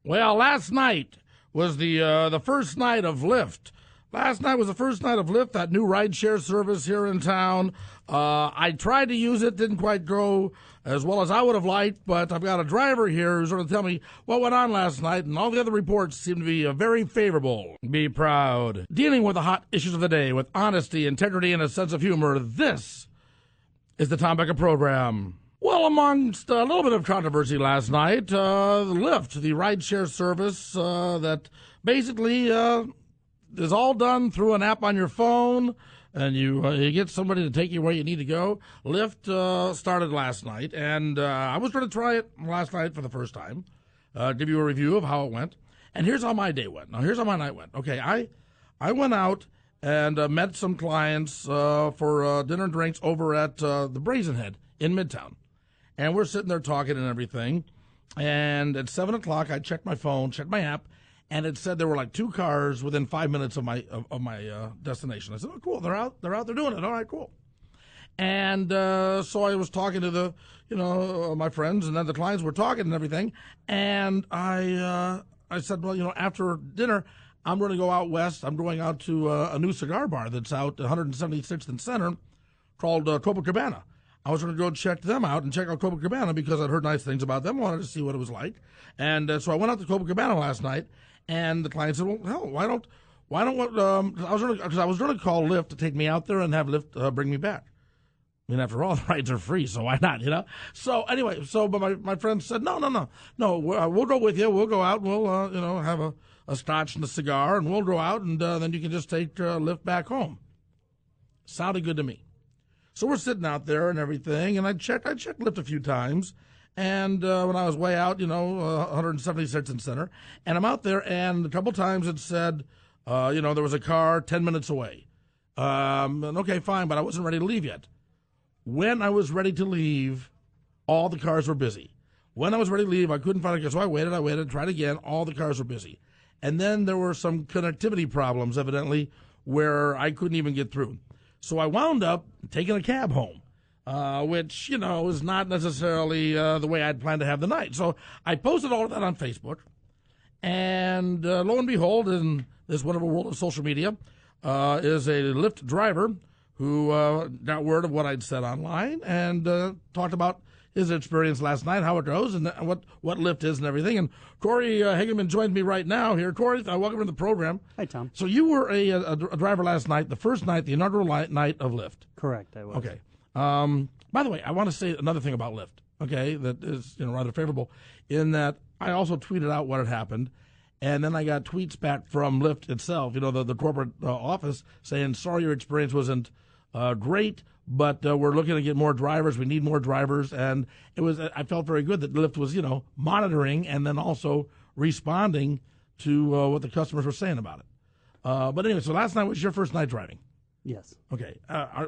Well, last night was the first night of Lyft. Last night was the first night of Lyft, that new rideshare service here in town. I tried to use it, didn't quite go as well as I would have liked, but I've got a driver here who's going to tell me what went on last night, and all the other reports seem to be very favorable. Be proud. Dealing with the hot issues of the day with honesty, integrity, and a sense of humor, this is the Tom Becca Program. Well, amongst a little bit of controversy last night, Lyft, the rideshare service that basically is all done through an app on your phone, and you get somebody to take you where you need to go. Lyft started last night, and I was going to try it last night for the first time, give you a review of how it went. And here's how my day went. Now, here's how my night went. Okay, I went out and met some clients for dinner and drinks over at the Brazen Head in Midtown. And we're sitting there talking and everything. And at 7 o'clock, I checked my phone, checked my app, and it said there were like 2 cars within 5 minutes of my destination. I said, "Oh, cool! They're out there doing it. All right, cool." And so I was talking to my friends, and then the clients were talking and everything. And I said, "Well, after dinner, I'm going to go out west. I'm going out to a new cigar bar that's out 176th and Center called Copacabana. I was going to go check them out and check out Copacabana because I'd heard nice things about them. I wanted to see what it was like. And so I went out to Copacabana last night, and the client said, "Well, hell, why don't I was going to call Lyft to take me out there and have Lyft bring me back. I mean, after all, the rides are free, so why not, So anyway, but my friend said, no, we'll go with you. We'll go out, and we'll, have a scotch and a cigar, and we'll go out, and then you can just take Lyft back home. Sounded good to me. So we're sitting out there and everything, and I checked Lyft a few times, and when I was way out, 176th and Center, and I'm out there, and a couple times it said, there was a car 10 minutes away. And okay, fine, but I wasn't ready to leave yet. When I was ready to leave, all the cars were busy. When I was ready to leave, I couldn't find a car, so I waited, tried again, all the cars were busy. And then there were some connectivity problems, evidently, where I couldn't even get through. So I wound up taking a cab home, which, is not necessarily the way I'd planned to have the night. So I posted all of that on Facebook, and lo and behold, in this wonderful world of social media, is a Lyft driver who got word of what I'd said online and talked about his experience last night, how it goes, and what Lyft is and everything. And Corey Hageman joined me right now here. Corey, welcome to the program. Hi, Tom. So you were a driver last night, the first night, the inaugural night of Lyft. Correct, I was. Okay. By the way, I want to say another thing about Lyft, okay, that is rather favorable, in that I also tweeted out what had happened, and then I got tweets back from Lyft itself, the corporate office, saying, sorry your experience wasn't great, but we're looking to get more drivers. We need more drivers. And I felt very good that Lyft was, monitoring and then also responding to what the customers were saying about it. But anyway, so last night was your first night driving. Yes. Okay.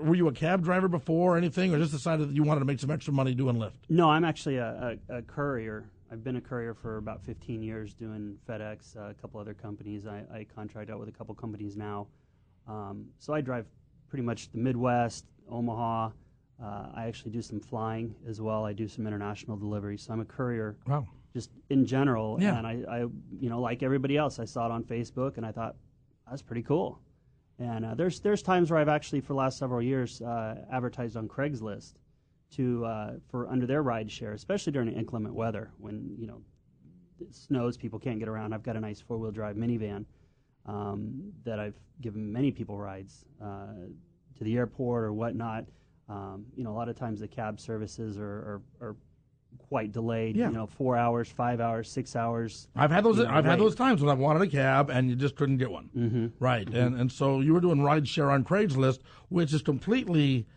Were you a cab driver before or anything, or just decided that you wanted to make some extra money doing Lyft? No, I'm actually a courier. I've been a courier for about 15 years doing FedEx, a couple other companies. I contract out with a couple companies now. So I drive pretty much the Midwest, Omaha. I actually do some flying as well. I do some international deliveries. So I'm a courier. Wow. Just in general. Yeah. And I like everybody else, I saw it on Facebook and I thought, that's pretty cool. And there's times where I've actually, for the last several years, advertised on Craigslist for under their ride share, especially during inclement weather when, it snows, people can't get around. I've got a nice 4-wheel drive minivan that I've given many people rides to the airport or whatnot. A lot of times the cab services are quite delayed. Yeah. 4 hours, 5 hours, 6 hours. I've had those. I've had those times when I've wanted a cab and you just couldn't get one. Mm-hmm. Right, mm-hmm. And so you were doing ride share on Craigslist, which is completely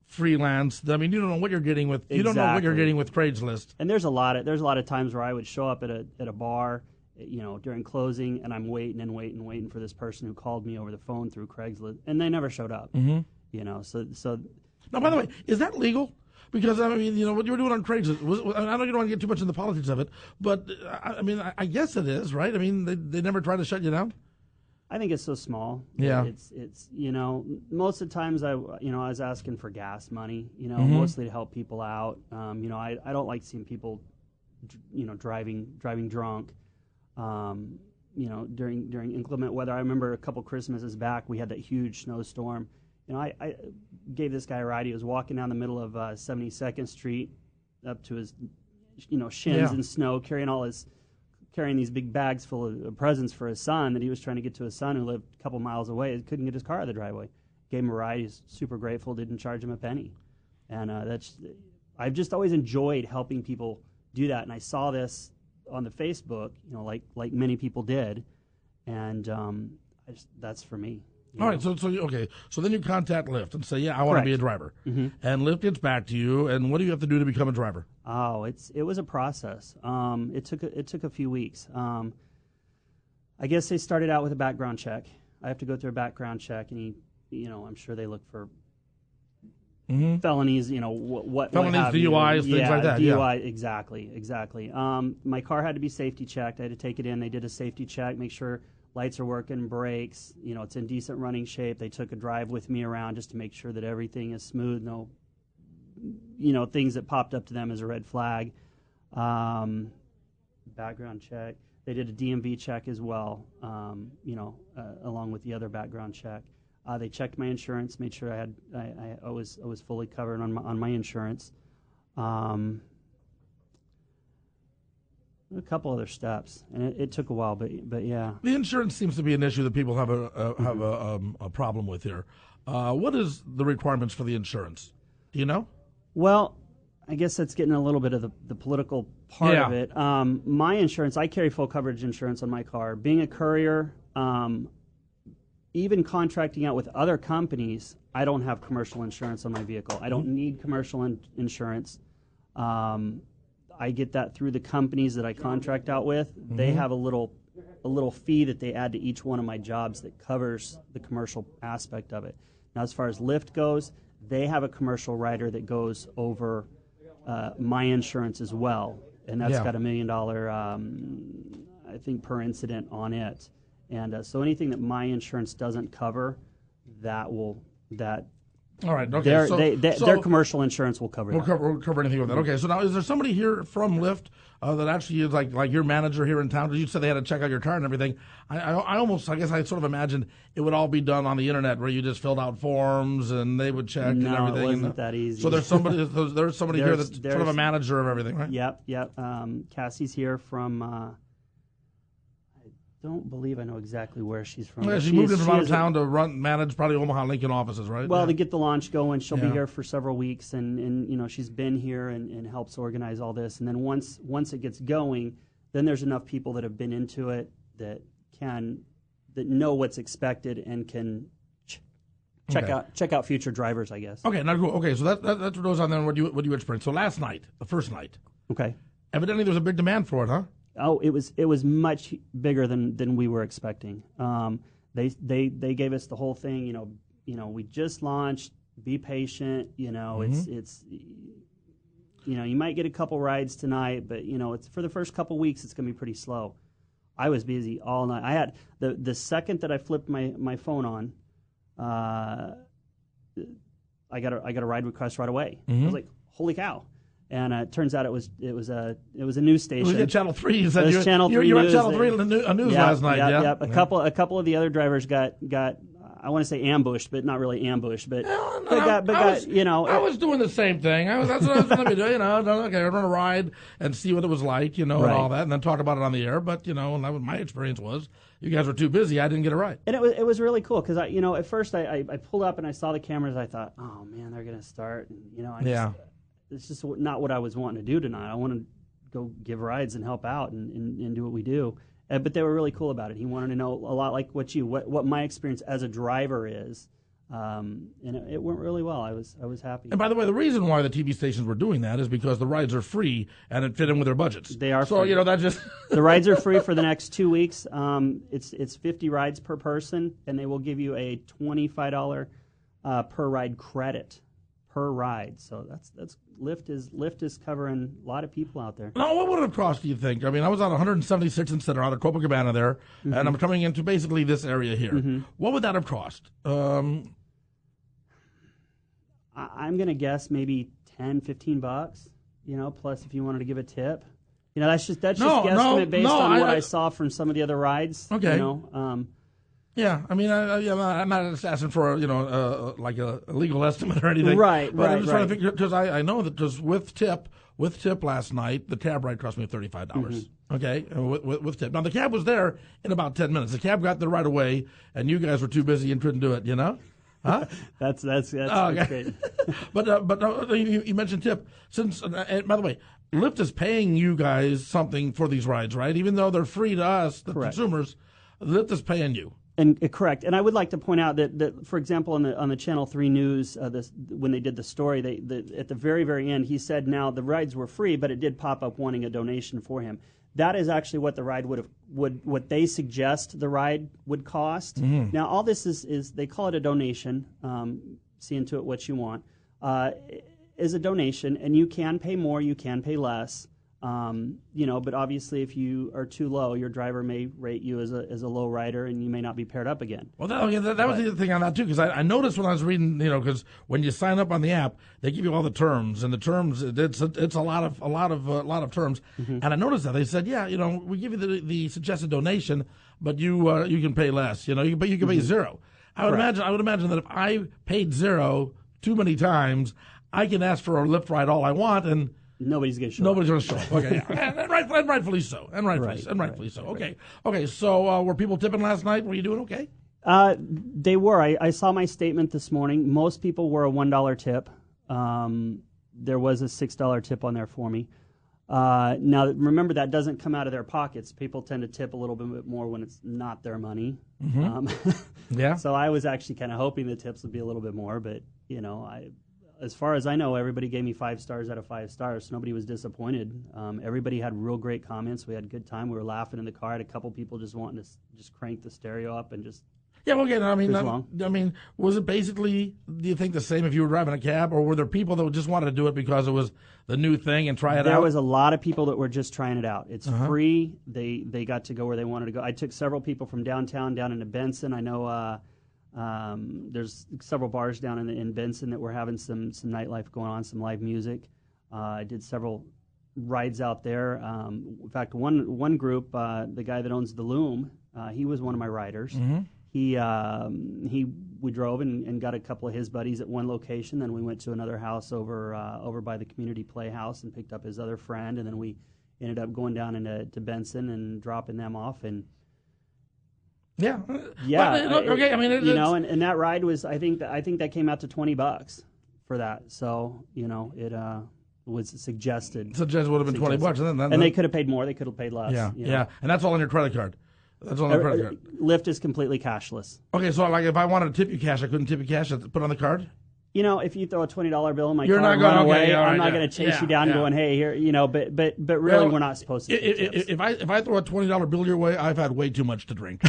freelance. I mean, you don't know what you're getting with. You don't know what you're getting with Craigslist. And there's a lot of times where I would show up at a bar, during closing, and I'm waiting for this person who called me over the phone through Craigslist, and they never showed up. Mm-hmm. So. Now, by the way, is that legal? Because, I mean, what you were doing on Craigslist, I know you don't want to get too much into the politics of it, but, I guess it is, right? I mean, they never tried to shut you down? I think it's so small. Yeah. It's most of the times I was asking for gas money, Mm-hmm. mostly to help people out. I don't like seeing people, driving drunk. During inclement weather. I remember a couple Christmases back, we had that huge snowstorm. I gave this guy a ride. He was walking down the middle of 72nd Street up to his, shins in snow, carrying these big bags full of presents for his son that he was trying to get to his son who lived a couple miles away. He couldn't get his car out of the driveway. Gave him a ride. He's super grateful. Didn't charge him a penny. And I've just always enjoyed helping people do that. And I saw this on the Facebook, like many people did, and that's for me. All right, so then you contact Lyft and say, I want to be a driver, and Lyft gets back to you, and what do you have to do to become a driver? Oh, it was a process. It took a few weeks. I guess they started out with a background check. I have to go through a background check, and I'm sure they look for felonies, what felonies, DUIs, things like that. DUI, exactly. My car had to be safety checked. I had to take it in. They did a safety check, make sure lights are working, brakes, it's in decent running shape. They took a drive with me around just to make sure that everything is smooth. No, things that popped up to them as a red flag. Background check. They did a DMV check as well, along with the other background check. They checked my insurance, made sure I was fully covered on my insurance. A couple other steps, and it took a while, but yeah. The insurance seems to be an issue that people have a problem with here. What is the requirements for the insurance? Do you know? Well, I guess that's getting a little bit of the political part of it. My insurance, I carry full coverage insurance on my car. Being a courier, even contracting out with other companies, I don't have commercial insurance on my vehicle. I don't need commercial insurance. I get that through the companies that I contract out with. They have a little fee that they add to each one of my jobs that covers the commercial aspect of it. Now, as far as Lyft goes, they have a commercial rider that goes over my insurance as well, and that's got $1 million, I think, per incident on it. And so anything that my insurance doesn't cover, all right. Okay. Their commercial insurance will cover that. We'll cover anything with that. Okay. So now, is there somebody here from Lyft that actually is like your manager here in town? You said they had to check out your car and everything. I guess I sort of imagined it would all be done on the internet where you just filled out forms and they would check and everything. No, it wasn't that easy. So there's somebody here that's sort of a manager of everything, right? Yep. Cassie's here from. Don't believe I know exactly where she's from. Yeah, she moved in from out of town to manage probably Omaha Lincoln offices, right? Well, to get the launch going, she'll be here for several weeks, and she's been here and helps organize all this. And then once it gets going, then there's enough people that have been into it that know what's expected and can check out future drivers, I guess. Okay, now cool. Okay, so that's what goes on then. What do you experience? So last night, the first night. Okay. Evidently, there was a big demand for it, huh? Oh, it was much bigger than we were expecting. They gave us the whole thing. We just launched. Be patient. It's you might get a couple rides tonight, but it's for the first couple weeks. It's going to be pretty slow. I was busy all night. I had the second that I flipped my phone on, I got a ride request right away. I was like, holy cow. And it turns out it was a news station. It was Channel 3. You said Channel 3 you were news. at Channel 3 news last night. A couple of the other drivers got I want to say ambushed, but not really ambushed. But I was doing the same thing. That's what I was going to be doing. Okay, I'd run a ride and see what it was like, and all that, and then talk about it on the air. But and that was my experience was you guys were too busy. I didn't get a ride. And it was really cool because at first I pulled up and I saw the cameras. I thought, oh man, they're going to start. And, it's just not what I was wanting to do tonight. I want to go give rides and help out and do what we do. But they were really cool about it. He wanted to know a lot like what my experience as a driver is. And it went really well. I was happy. And by the way, the reason why the TV stations were doing that is because the rides are free and it fit in with their budgets. They are so free. That just the rides are free for the next 2 weeks. It's 50 rides per person, and they will give you a $25 per ride credit per ride. So that's Lyft is covering a lot of people out there. Now, what would it have cost, do you think? I mean, I was on 176th and Center out of Copacabana there, and I'm coming into basically this area here. What would that have cost? I'm going to guess maybe $10, $15, plus if you wanted to give a tip. That's just guesstimate based on what I saw from some of the other rides. Okay. Yeah, I mean, I'm not asking for like a legal estimate or anything. Right, but I'm just trying to figure, because I know that just with tip last night, the cab ride cost me $35. Mm-hmm. Okay, with tip. Now the cab was there in about 10 minutes. The cab got there right away, and you guys were too busy and couldn't do it. Huh? That's great. But you mentioned tip. And by the way, Lyft is paying you guys something for these rides, right? Even though they're free to us, the consumers, Lyft is paying you. And correct. And I would like to point out that for example, on the Channel 3 News, when they did the story, at the very, very end, he said now the rides were free, but it did pop up wanting a donation for him. That is actually what the ride what they suggest the ride would cost. Mm-hmm. Now, all this is they call it a donation. See into it what you want. Is a donation, and you can pay more, you can pay less. But obviously, if you are too low, your driver may rate you as a low rider, and you may not be paired up again. Well, that was the other thing on that too, because I noticed when I was reading, because when you sign up on the app, they give you all the terms, and the terms it's a lot of terms, mm-hmm. And I noticed that they said, we give you the suggested donation, but you can pay less, but you can pay mm-hmm. zero. I would imagine that if I paid zero too many times, I can ask for a Lyft ride all I want, and nobody's going to show up. Okay, yeah. and rightfully so. Rightfully so. Okay. So were people tipping last night? Were you doing okay? They were. I saw my statement this morning. Most people were a $1 tip. There was a $6 tip on there for me. Now, remember, that doesn't come out of their pockets. People tend to tip a little bit more when it's not their money. Mm-hmm. Yeah. So I was actually kind of hoping the tips would be a little bit more, but, as far as I know, everybody gave me 5 stars out of 5 stars. So nobody was disappointed. Everybody had real great comments. We had a good time. We were laughing in the car. I had a couple people just wanting to just crank the stereo up and just. Yeah, well, again, I mean, was it basically, do you think, the same if you were driving a cab, or were there people that just wanted to do it because it was the new thing and try it out? There was a lot of people that were just trying it out. It's free. They got to go where they wanted to go. I took several people from downtown down into Benson. I know there's several bars down in Benson that were having some nightlife going on, some live music. I did several rides out there. In fact, one group, the guy that owns the Loom, he was one of my riders. Mm-hmm. We drove and got a couple of his buddies at one location. Then we went to another house over by the community playhouse and picked up his other friend. And then we ended up going down into Benson and dropping them off. And yeah. Okay. I mean, and that ride was, I think that came out to $20 for that. So it was suggested. Suggested would have been $20, and they could have paid more. They could have paid less. Yeah, and that's all on your credit card. That's on the credit card. Lyft is completely cashless. Okay, so like if I wanted to tip you cash, I couldn't tip you cash. I put it on the card. If you throw a $20 bill in my car and run away, I'm not going to chase you down going, hey, here, but really we're not supposed to. If I throw a $20 bill your way, I've had way too much to drink.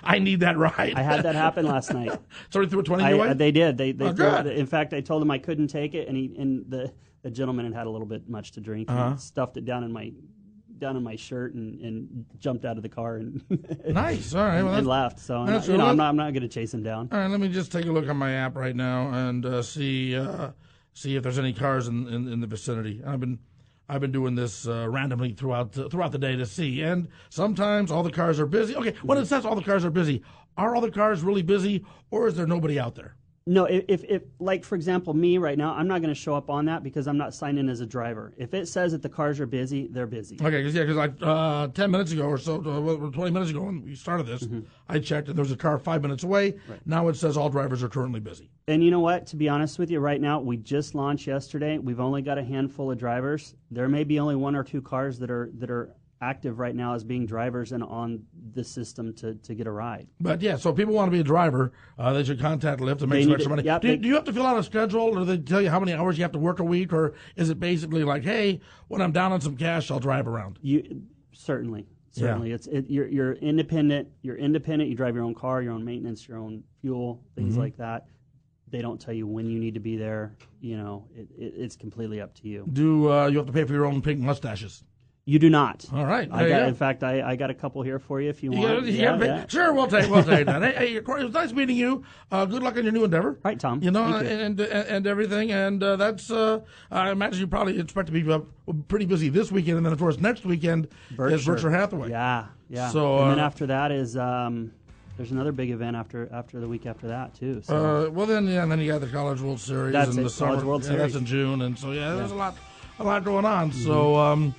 I need that ride. I had that happen last night. So they threw a $20 your way? They did. They in fact, I told him I couldn't take it, and the gentleman had a little bit much to drink. And stuffed it down in my shirt and jumped out of the car and nice. All right, and left. So I'm not going to chase him down. All right, let me just take a look on my app right now and see if there's any cars in the vicinity. I've been doing this randomly throughout the day to see, and sometimes all the cars are busy. Okay, when it says all the cars are busy, are all the cars really busy, or is there nobody out there? No, if like, for example, me right now, I'm not going to show up on that because I'm not signed in as a driver. If it says that the cars are busy, they're busy. Okay, because like 10 minutes ago or so, 20 minutes ago when we started this, I checked and there was a car 5 minutes away. Right. Now it says all drivers are currently busy. And you know what? To be honest with you, right now, we just launched yesterday. We've only got a handful of drivers. There may be only 1 or 2 cars that are active right now as being drivers and on the system to get a ride. But yeah, so if people want to be a driver, they should contact Lyft to make some extra money. Do you have to fill out a schedule, or do they tell you how many hours you have to work a week, or is it basically like, hey, when I'm down on some cash, I'll drive around? Certainly. Yeah. You're independent. You're independent. You drive your own car, your own maintenance, your own fuel, things like that. They don't tell you when you need to be there. It's completely up to you. Do you have to pay for your own pink mustaches? You do not. All right. In fact, I got a couple here for you if you want. Yeah. Sure, we'll take that. Hey, Corey, it was nice meeting you. Good luck on your new endeavor. Right, Tom. You know, Thank you. and everything. And that's, I imagine you probably expect to be pretty busy this weekend. And then, of course, next weekend is Berkshire Hathaway. Yeah. So, and then after that is, there's another big event after the week after that, too. So. And then you got the College World Series. That's and it, the summer. College World Series. That's in June. And so, there's a lot going on. Mm-hmm. So,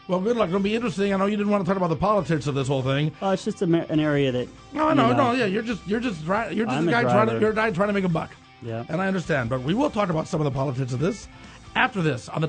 well, good luck. It'll be interesting. I know you didn't want to talk about the politics of this whole thing. It's just an area that. No. Yeah, you're just a guy trying to make a buck. Yeah. And I understand, but we will talk about some of the politics of this after this on the